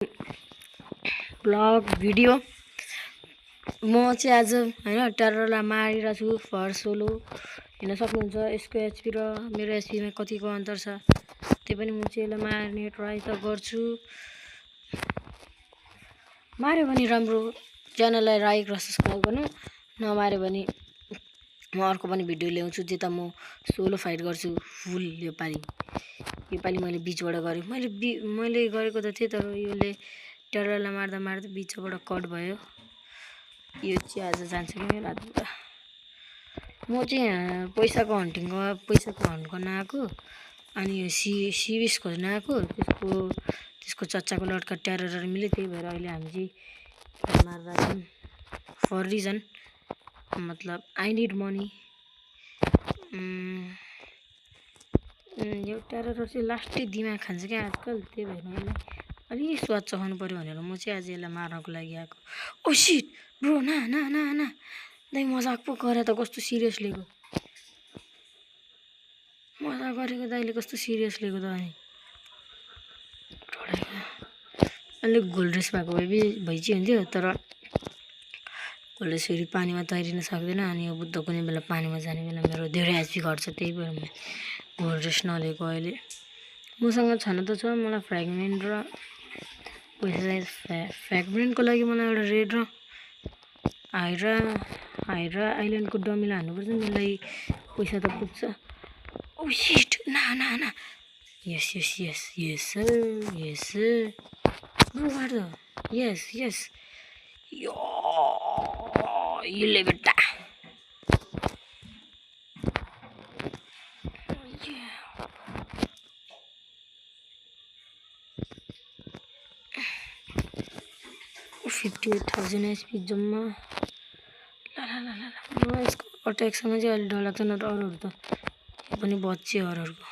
Blog video म चाहिँ आज हैन टेररलाई मारिरहेको छु फर सोलो हेर्न सक्नुहुन्छ। यसको एचपी र मेरो एचपीमा कतिको अन्तर छ त्यही पनि म चाहिँ यसलाई मार्ने ट्राई त गर्छु। मार्यो भने राम्रो, च्यानललाई लाइक र सब्स्क्राइब गर्नु, नमार्यो भने म अर्को पनि भिडियो ल्याउँछु जेता म सोलो फाइट गर्छु फुल। योपालि मैले बीचबाट गरेँ, मैले गरेको त थिएँ तर योले टेररलाई मार्दा मार्दा बीचबाट कट भयो। यो चाहिँ आज जान्छ कि रातबाट। म चाहिँ पैसाको हन्ट गर्न आएको अनि यो सिविस खोज्न आएको। त्यसको चच्चाको लड्का टेरर मिल्यो, त्यही भएर अहिले हामी चाहिँ मारिरहेको छौँ फर रिजन, मतलब आई निड मनी। यो टेरर चाहिँ लास्टै दिमाग खान्छ क्या आजकल, त्यही भएर यसलाई अलिक स्वाद चखाउनु पर्यो भनेर म चाहिँ आज यसलाई मार्नको लागि आएको। ओ शिट ब्रो, ना ना ना ना दाइ मजाक पो गरे त, कस्तो सिरियस लिएको, मजाक गरेको दाइले कस्तो सिरियस लिएको त। अनि अलिक गोल्ड ड्रेस भएको भइ चाहिँ हुन्थ्यो, तर गोल्ड ड्रेस फेरि पानीमा तैरिन सक्दैन अनि यो बुद्ध कुनै बेला पानीमा जाने बेला मेरो धेरै एचपी घट्छ, त्यही भएर म गोल्ड ड्रेस नलिएको। अहिले मसँग छन त छ, मलाई फ्रेगमेन्ट र पैसा चाहिँ फ्रेगमेन्टको लागि मलाई एउटा रेड र हाइड्रा आइल्यान्डको डमीलाई हान्नुपर्छ, मलाई पैसा त पुग्छ। ओ शिट ना ना ना, यस यस यस यस सर यस सर ब्रो, मार द, यस यस यो ले बेटा। $58,000 एचपी जम्मा। ल यसको अट्याकसँग चाहिँ अलि डर लाग्छ, नत्र अरूहरू त यो पनि बच्चे अरूहरूको।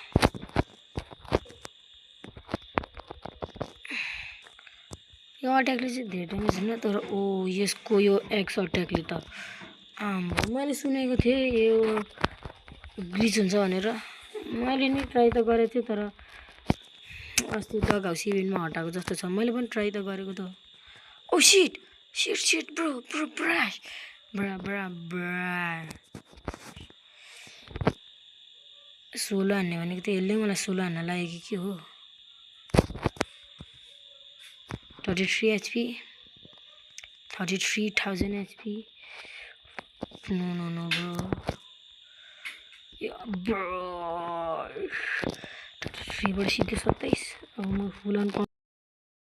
यो अट्याकले चाहिँ धेरै ड्यामेज हुँदैन, तर ओ यसको यो एक्स अट्याकले त मैले सुनेको थिएँ यो ग्लिच हुन्छ भनेर। मैले नि ट्राई त गरेको थिएँ, तर अस्ति डग हाउस इभेन्टमा हटाएको जस्तो छ। मैले पनि ट्राई त गरेको त। Oh shit shit shit bro bro bra bra bra bra, solo हान्ने भनेको त यसले मलाई सोलो हान्न लाग्यो कि के हो। 33 HP 33,000 HP. No no no bro, bro 33 बाट सिधै 27। अब म फुल अन